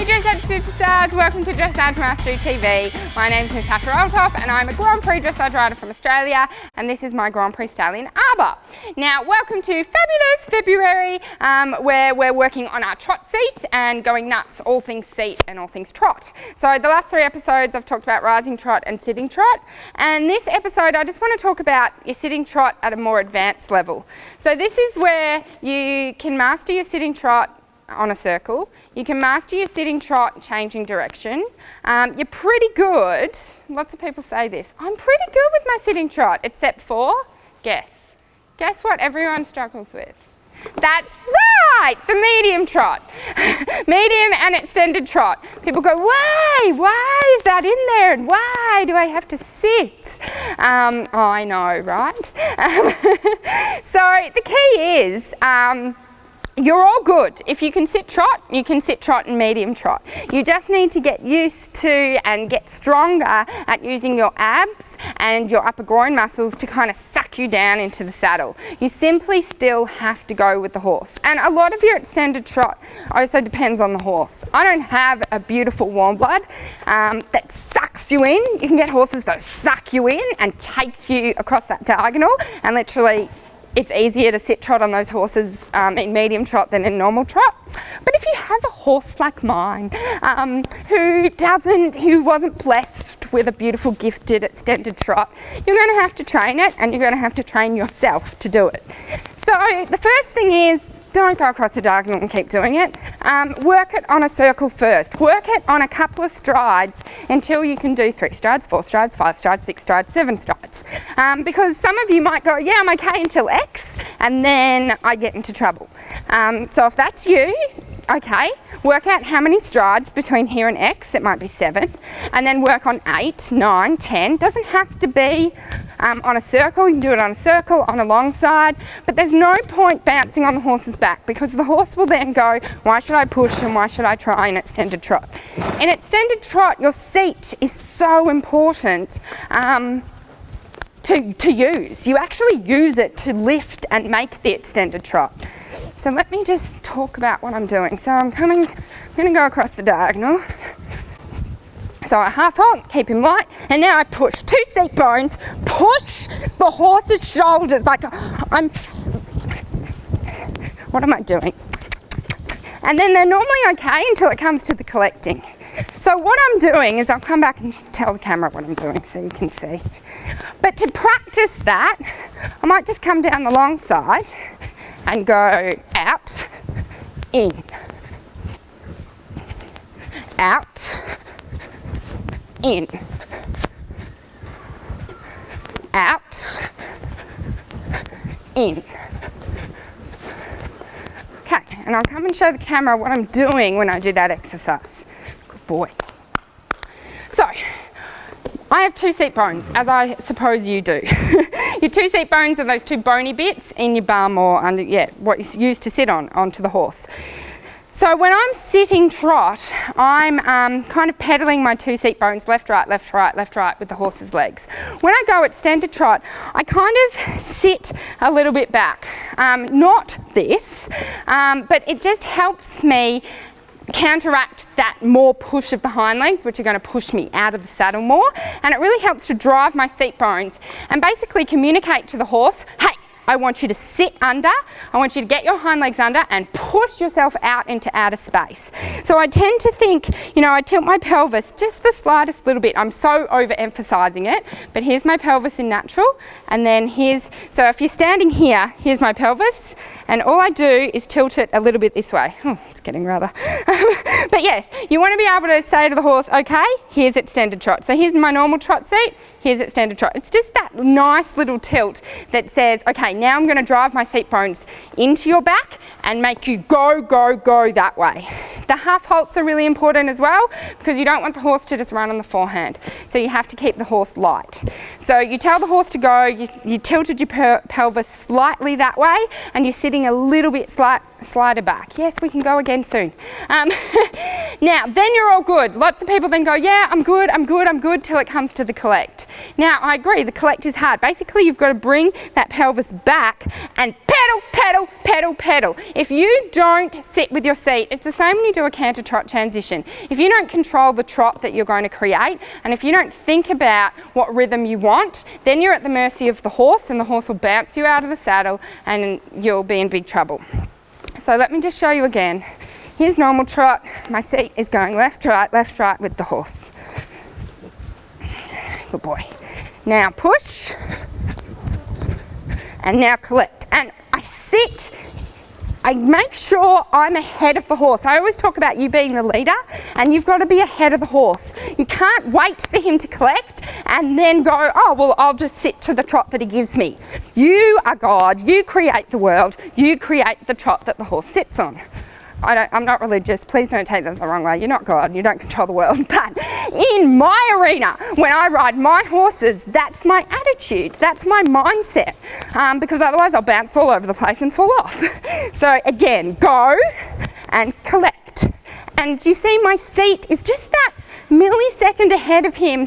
Dressage superstars, welcome to Dressage Mastery TV. My name's Natasha and I'm a Grand Prix dressage rider from Australia, and this is my Grand Prix stallion Arbor. Now welcome to fabulous February, where we're working on our trot seat and going nuts, all things seat and all things trot. So the last 3 episodes I've talked about rising trot and sitting trot, and this episode I just want to talk about your sitting trot at a more advanced level. So this is where you can master your sitting trot on a circle. You can master your sitting trot changing direction. You're pretty good, lots of people say this, I'm pretty good with my sitting trot, except for, guess what everyone struggles with? That's right, the medium trot. Medium and extended trot. People go, why is that in there, and why do I have to sit? I know, right? So the key is, you're all good. If you can sit trot, you can sit trot and medium trot. You just need to get used to and get stronger at using your abs and your upper groin muscles to kind of suck you down into the saddle. You simply still have to go with the horse. And a lot of your extended trot also depends on the horse. I don't have a beautiful warm blood that sucks you in. You can get horses that suck you in and take you across that diagonal, and literally it's easier to sit trot on those horses in medium trot than in normal trot. But if you have a horse like mine who wasn't blessed with a beautiful gifted extended trot, you're going to have to train it, and you're going to have to train yourself to do it. So the first thing is, don't go across the diagonal and keep doing it. Work it on a circle first. Work it on a couple of strides until you can do 3 strides, 4 strides, 5 strides, 6 strides, 7 strides. Because some of you might go, yeah, I'm okay until X, and then I get into trouble. So if that's you, okay, work out how many strides between here and X. It might be 7, and then work on 8, 9, 10. Doesn't have to be on a circle. You can do it on a circle, on a long side, but there's no point bouncing on the horse's back, because the horse will then go, why should I push and why should I try an extended trot? In extended trot, your seat is so important to use. You actually use it to lift and make the extended trot. So let me just talk about what I'm doing. So I'm going to go across the diagonal. So I half halt, keep him light, and now I push 2 seat bones, push the horse's shoulders, like what am I doing? And then they're normally okay until it comes to the collecting. So what I'm doing is, I'll come back and tell the camera what I'm doing so you can see. But to practice that, I might just come down the long side and go out, in, out, in, out, in. Okay, and I'll come and show the camera what I'm doing when I do that exercise. Good boy. So, I have 2 seat bones, as I suppose you do. Your 2 seat bones are those 2 bony bits in your bum, or under, what you use to sit onto the horse. So when I'm sitting trot, I'm kind of pedaling my 2 seat bones left, right, left, right, left, right with the horse's legs. When I go extended trot, I kind of sit a little bit back. Not this, but it just helps me counteract that more push of the hind legs, which are going to push me out of the saddle more, and it really helps to drive my seat bones and basically communicate to the horse, hey, I want you to sit under, I want you to get your hind legs under and push yourself out into outer space. So I tend to think, I tilt my pelvis just the slightest little bit. I'm so overemphasizing it, but here's my pelvis in natural, and then so if you're standing here, here's my pelvis, and all I do is tilt it a little bit this way. Oh, it's getting rather. But yes, you want to be able to say to the horse, okay, here's extended trot. So here's my normal trot seat, here's extended trot. It's just that nice little tilt that says, okay, now I'm going to drive my seat bones into your back and make you go, go, go that way. The half halts are really important as well, because you don't want the horse to just run on the forehand. So you have to keep the horse light. So you tell the horse to go, you tilted your pelvis slightly that way, and you're sitting a little bit slider back. Yes, we can go again soon. Now, then you're all good. Lots of people then go, yeah, I'm good, I'm good, I'm good, till it comes to the collect. Now, I agree, the collect is hard. Basically, you've got to bring that pelvis back and pedal pedal, pedal, pedal, pedal. If you don't sit with your seat, it's the same when you do a canter trot transition. If you don't control the trot that you're going to create, and if you don't think about what rhythm you want, then you're at the mercy of the horse, and the horse will bounce you out of the saddle and you'll be in big trouble. So let me just show you again. Here's normal trot. My seat is going left, right with the horse. Good boy. Now push, and now collect. And I sit, I make sure I'm ahead of the horse. I always talk about you being the leader, and you've got to be ahead of the horse. You can't wait for him to collect and then go, oh, well, I'll just sit to the trot that he gives me. You are God, you create the world, you create the trot that the horse sits on. I'm not religious, please don't take that the wrong way. You're not God, you don't control the world. But in my arena, when I ride my horses, that's my attitude, that's my mindset. Because otherwise I'll bounce all over the place and fall off. So again, go and collect. And you see my seat is just that millisecond ahead of him.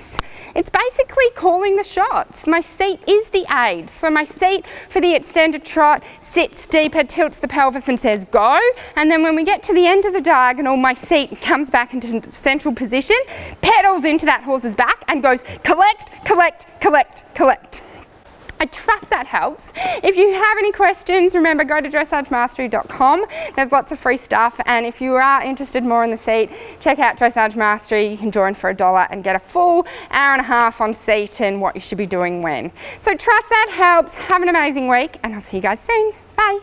It's basically calling the shots. My seat is the aid. So my seat for the extended trot sits deeper, tilts the pelvis and says go. And then when we get to the end of the diagonal, my seat comes back into central position, pedals into that horse's back and goes collect, collect, collect, collect. I trust that helps. If you have any questions, remember, go to dressagemastery.com. There's lots of free stuff, and if you are interested more in the seat, check out Dressage Mastery. You can join for $1 and get a full hour and a half on seat and what you should be doing when. So trust that helps. Have an amazing week, and I'll see you guys soon. Bye.